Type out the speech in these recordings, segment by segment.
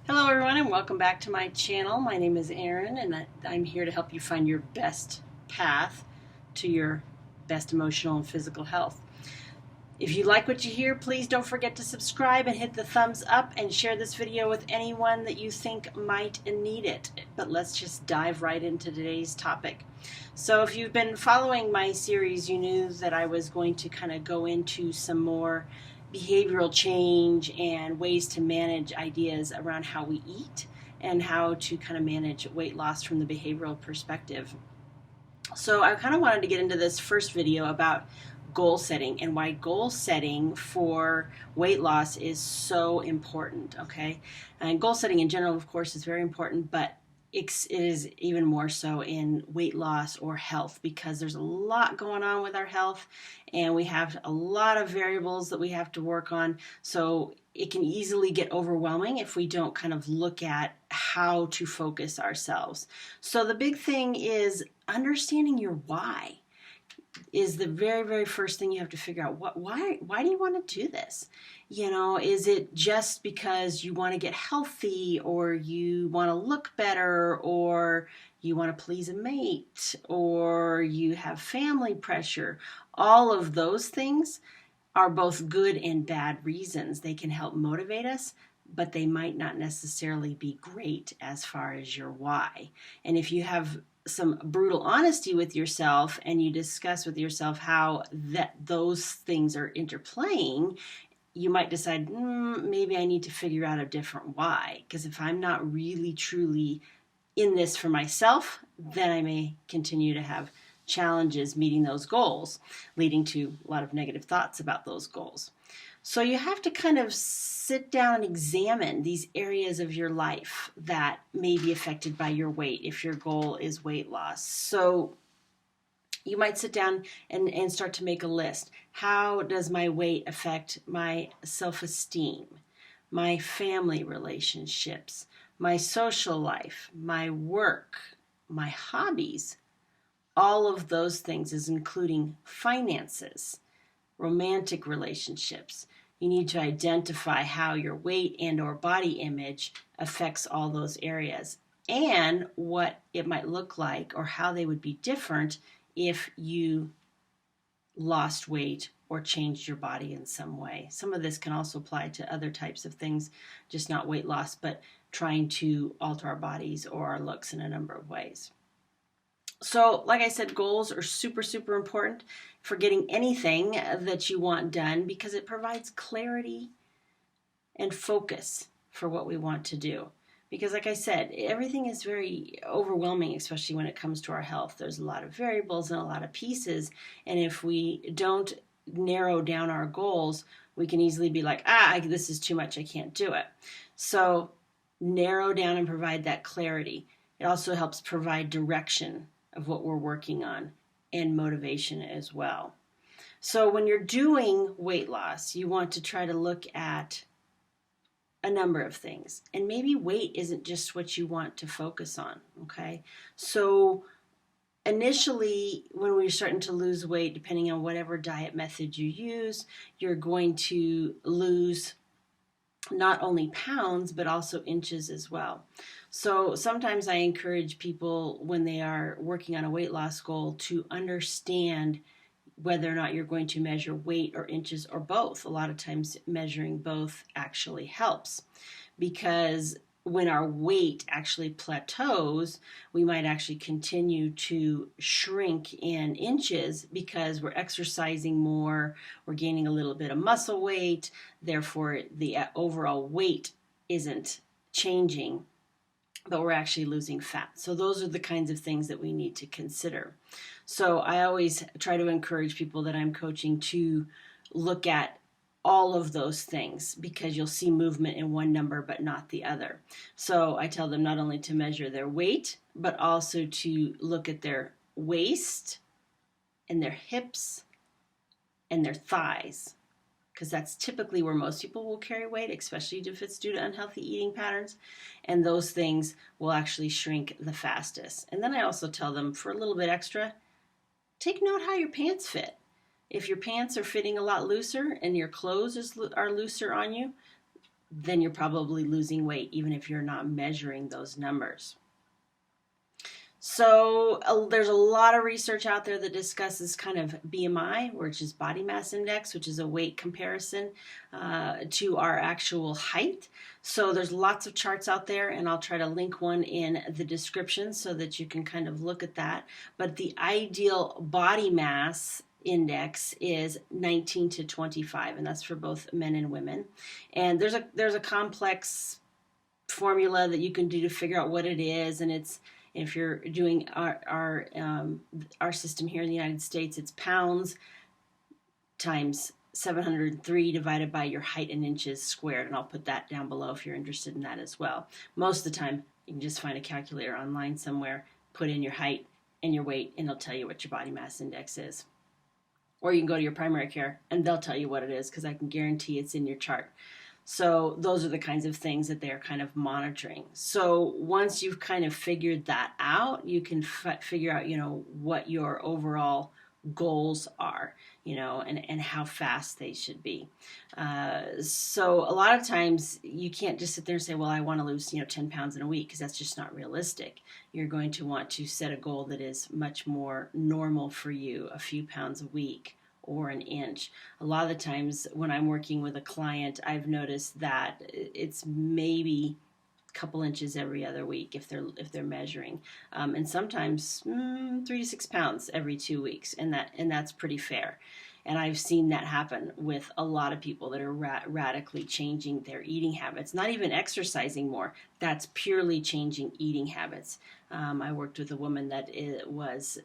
Hello everyone and welcome back to my channel. My name is Erin and I'm here to help you find your best path to your best emotional and physical health. If you like what you hear, please don't forget to subscribe and hit the thumbs up and share this video with anyone that you think might need it. But let's just dive right into today's topic. So if you've been following my series, you knew that I was going to kind of go into some more behavioral change and ways to manage ideas around how we eat and how to kind of manage weight loss from the behavioral perspective. So I kind of wanted to get into this first video about goal setting and why goal setting for weight loss is so important, okay? And goal setting in general, of course, is very important, but it is even more so in weight loss or health because there's a lot going on with our health and we have a lot of variables that we have to work on. So it can easily get overwhelming if we don't kind of look at how to focus ourselves. So the big thing is understanding your why is the very, very first thing you have to figure out. Why do you want to do this? You know, is it just because you want to get healthy or you want to look better or you want to please a mate or you have family pressure? All of those things are both good and bad reasons. They can help motivate us, but they might not necessarily be great as far as your why. And if you have some brutal honesty with yourself and you discuss with yourself how those things are interplaying, you might decide, maybe I need to figure out a different why. Because if I'm not really truly in this for myself, then I may continue to have challenges meeting those goals, leading to a lot of negative thoughts about those goals. So you have to kind of sit down and examine these areas of your life that may be affected by your weight if your goal is weight loss. So you might sit down and start to make a list. How does my weight affect my self-esteem, my family relationships, my social life, my work, my hobbies? All of those things is including finances, romantic relationships. You need to identify how your weight and or body image affects all those areas and what it might look like or how they would be different if you lost weight or changed your body in some way. Some of this can also apply to other types of things, just not weight loss, but trying to alter our bodies or our looks in a number of ways. So, like I said, goals are super, super important for getting anything that you want done because it provides clarity and focus for what we want to do. Because, like I said, everything is very overwhelming, especially when it comes to our health. There's a lot of variables and a lot of pieces. And if we don't narrow down our goals, we can easily be like, this is too much, I can't do it. So, narrow down and provide that clarity. It also helps provide direction of what we're working on and motivation as well. So when you're doing weight loss, you want to try to look at a number of things. And maybe weight isn't just what you want to focus on, okay? So initially, when we're starting to lose weight, depending on whatever diet method you use, you're going to lose not only pounds, but also inches as well. So sometimes I encourage people when they are working on a weight loss goal to understand whether or not you're going to measure weight or inches or both. A lot of times measuring both actually helps because when our weight actually plateaus, we might actually continue to shrink in inches because we're exercising more, we're gaining a little bit of muscle weight, therefore the overall weight isn't changing, but we're actually losing fat. So those are the kinds of things that we need to consider. So I always try to encourage people that I'm coaching to look at all of those things because you'll see movement in one number but not the other. So I tell them not only to measure their weight, but also to look at their waist and their hips and their thighs, because that's typically where most people will carry weight, especially if it's due to unhealthy eating patterns. And those things will actually shrink the fastest. And then I also tell them for a little bit extra, take note how your pants fit. If your pants are fitting a lot looser and your clothes are looser on you, then you're probably losing weight, even if you're not measuring those numbers. So there's a lot of research out there that discusses kind of BMI, which is body mass index, which is a weight comparison to our actual height. So there's lots of charts out there, and I'll try to link one in the description so that you can kind of look at that. But the ideal body mass index is 19 to 25, and that's for both men and women. And there's a complex formula that you can do to figure out what it is, and it's, if you're doing our system here in the United States, it's pounds times 703 divided by your height in inches squared, and I'll put that down below if you're interested in that as well. Most of the time, you can just find a calculator online somewhere, put in your height and your weight, and it'll tell you what your body mass index is. Or you can go to your primary care, and they'll tell you what it is, because I can guarantee it's in your chart. So those are the kinds of things that they're kind of monitoring. So once you've kind of figured that out, you can figure out, what your overall goals are, and how fast they should be. So a lot of times you can't just sit there and say, well, I want to lose, 10 pounds in a week, because that's just not realistic. You're going to want to set a goal that is much more normal for you, a few pounds a week, or an inch. A lot of the times when I'm working with a client, I've noticed that it's maybe a couple inches every other week if they're measuring, and sometimes 3 to 6 pounds every 2 weeks, and that's pretty fair. And I've seen that happen with a lot of people that are radically changing their eating habits. Not even exercising more. That's purely changing eating habits. I worked with a woman that was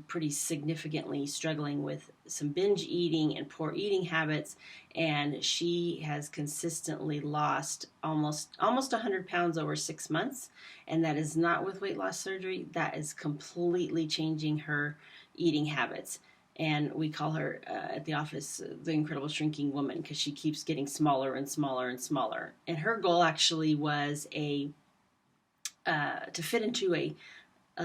pretty significantly struggling with some binge eating and poor eating habits, and she has consistently lost almost 100 pounds over 6 months, and that is not with weight loss surgery. That is completely changing her eating habits. And we call her at the office the incredible shrinking woman, because she keeps getting smaller and smaller and smaller. And her goal actually was to fit into a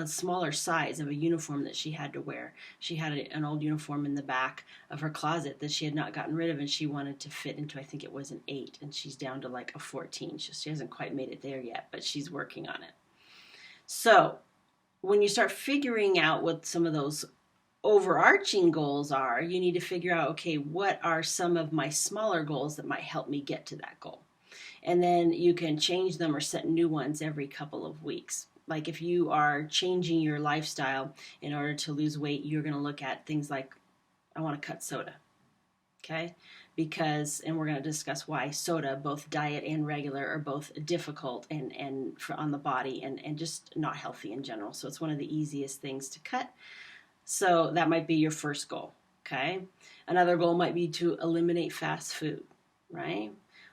smaller size of a uniform that she had to wear. She had an old uniform in the back of her closet that she had not gotten rid of, and she wanted to fit into, I think it was an 8, and she's down to like a 14. She hasn't quite made it there yet, but she's working on it. So when you start figuring out what some of those overarching goals are, you need to figure out, okay, what are some of my smaller goals that might help me get to that goal? And then you can change them or set new ones every couple of weeks. Like if you are changing your lifestyle in order to lose weight, you're going to look at things like, I want to cut soda. Okay? Because, and we're going to discuss why soda, both diet and regular, are both difficult and on the body and just not healthy in general. So it's one of the easiest things to cut. So that might be your first goal, okay? Another goal might be to eliminate fast food, right?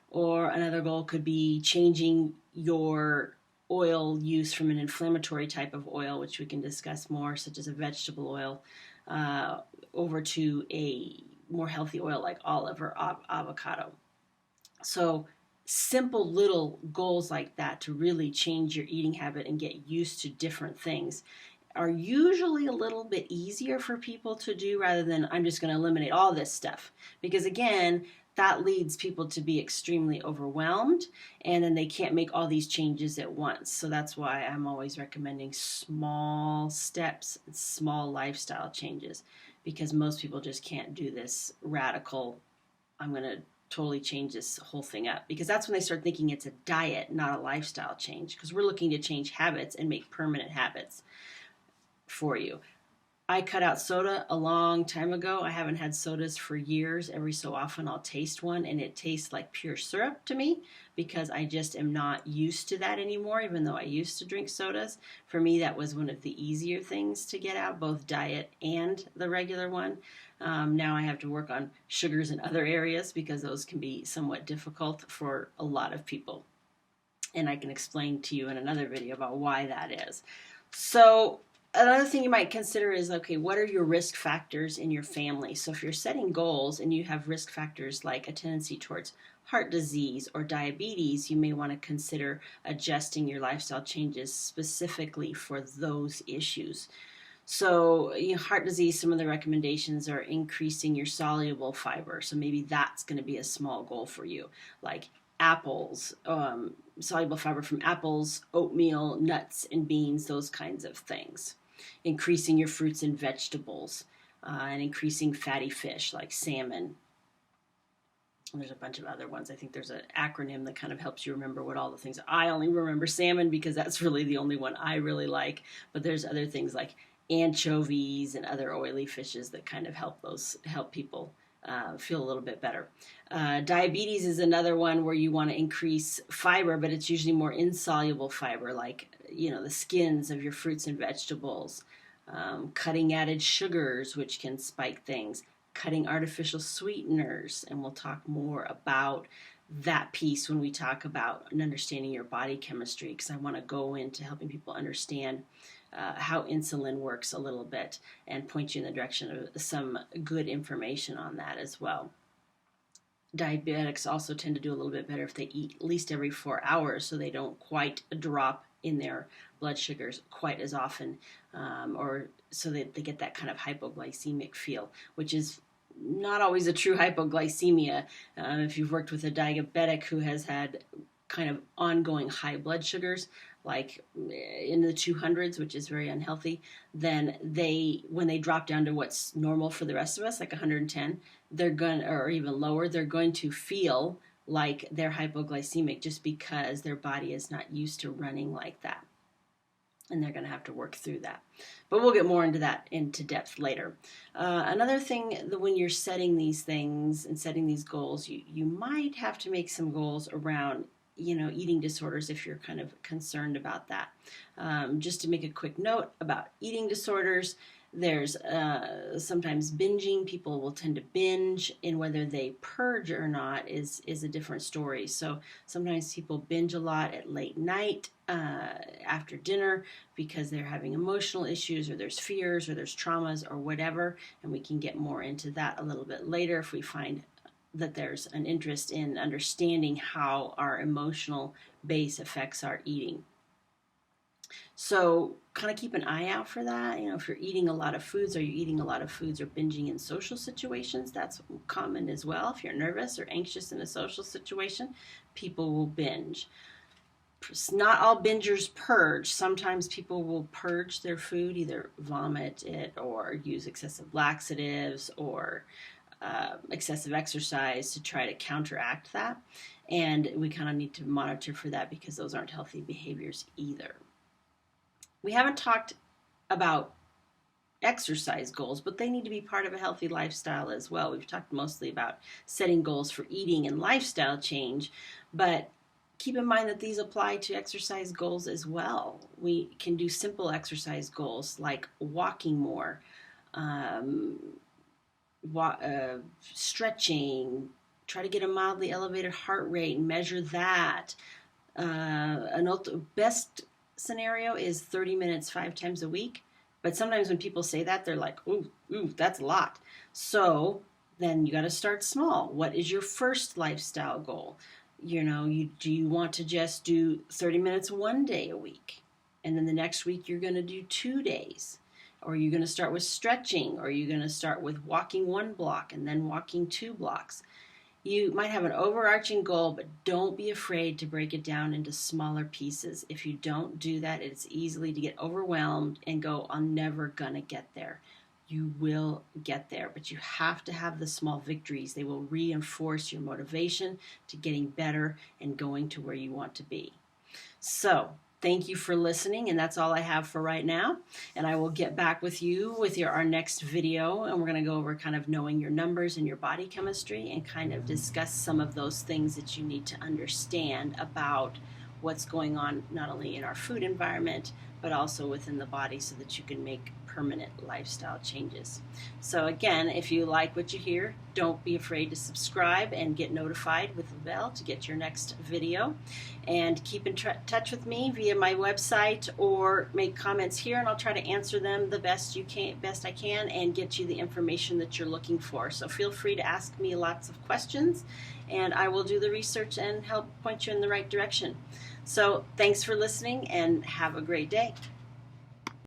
Or another goal could be changing your oil use from an inflammatory type of oil, which we can discuss more, such as a vegetable oil, over to a more healthy oil like olive or avocado. So simple little goals like that to really change your eating habit and get used to different things are usually a little bit easier for people to do, rather than I'm just going to eliminate all this stuff. Because again, that leads people to be extremely overwhelmed, and then they can't make all these changes at once. So that's why I'm always recommending small steps and small lifestyle changes, because most people just can't do this radical, I'm going to totally change this whole thing up, because that's when they start thinking it's a diet, not a lifestyle change, because we're looking to change habits and make permanent habits for you. I cut out soda a long time ago. I haven't had sodas for years. Every so often I'll taste one, and it tastes like pure syrup to me, because I just am not used to that anymore, even though I used to drink sodas. For me, that was one of the easier things to get out, both diet and the regular one. Now I have to work on sugars in other areas, because those can be somewhat difficult for a lot of people. And I can explain to you in another video about why that is. So another thing you might consider is, okay, what are your risk factors in your family? So if you're setting goals and you have risk factors like a tendency towards heart disease or diabetes, you may want to consider adjusting your lifestyle changes specifically for those issues. So heart disease, some of the recommendations are increasing your soluble fiber. So maybe that's going to be a small goal for you, like apples, soluble fiber from apples, oatmeal, nuts, and beans, those kinds of things. Increasing your fruits and vegetables, and increasing fatty fish like salmon. And there's a bunch of other ones. I think there's an acronym that kind of helps you remember what all the things. I only remember salmon because that's really the only one I really like. But there's other things like anchovies and other oily fishes that kind of help people feel a little bit better. Diabetes is another one where you want to increase fiber, but it's usually more insoluble fiber, like the skins of your fruits and vegetables. Cutting added sugars, which can spike things. Cutting artificial sweeteners, and we'll talk more about that piece when we talk about understanding your body chemistry, because I want to go into helping people understand how insulin works a little bit and point you in the direction of some good information on that as well. Diabetics also tend to do a little bit better if they eat at least every 4 hours, so they don't quite drop in their blood sugars quite as often, or so that they get that kind of hypoglycemic feel, which is not always a true hypoglycemia. If you've worked with a diabetic who has had kind of ongoing high blood sugars, like in the 200s, which is very unhealthy, then when they drop down to what's normal for the rest of us, like 110, or even lower, they're going to feel like they're hypoglycemic just because their body is not used to running like that. And they're going to have to work through that. But we'll get more into that into depth later. Another thing, when you're setting these things and setting these goals, you might have to make some goals around eating disorders if you're kind of concerned about that. Just to make a quick note about eating disorders, there's sometimes binging. People will tend to binge, and whether they purge or not is a different story. So sometimes people binge a lot at late night after dinner because they're having emotional issues, or there's fears, or there's traumas, or whatever. And we can get more into that a little bit later if we find that there's an interest in understanding how our emotional base affects our eating. So kind of keep an eye out for that. If you're eating a lot of foods, or you're eating a lot of foods or binging in social situations, that's common as well. If you're nervous or anxious in a social situation, people will binge. Not all bingers purge. Sometimes people will purge their food, either vomit it or use excessive laxatives or excessive exercise to try to counteract that. And we kind of need to monitor for that because those aren't healthy behaviors either. We haven't talked about exercise goals, but they need to be part of a healthy lifestyle as well. We've talked mostly about setting goals for eating and lifestyle change, but keep in mind that these apply to exercise goals as well. We can do simple exercise goals like walking more, stretching, try to get a mildly elevated heart rate and measure that. Best scenario is 30 minutes 5 times a week. But sometimes when people say that, they're like, ooh, that's a lot. So then you got to start small. What is your first lifestyle goal? Do you want to just do 30 minutes one day a week? And then the next week you're going to do 2 days. Or are you going to start with stretching? Or are you going to start with walking 1 block and then walking 2 blocks? You might have an overarching goal, but don't be afraid to break it down into smaller pieces. If you don't do that, it's easy to get overwhelmed and go, I'm never going to get there. You will get there, but you have to have the small victories. They will reinforce your motivation to getting better and going to where you want to be. So, thank you for listening, and that's all I have for right now. And I will get back with you with our next video, and we're going to go over kind of knowing your numbers and your body chemistry and kind of discuss some of those things that you need to understand about what's going on not only in our food environment, but also within the body so that you can make permanent lifestyle changes. So again, if you like what you hear, don't be afraid to subscribe and get notified with the bell to get your next video. And keep in touch with me via my website or make comments here, and I'll try to answer them the best I can and get you the information that you're looking for. So feel free to ask me lots of questions, and I will do the research and help point you in the right direction. So thanks for listening, and have a great day.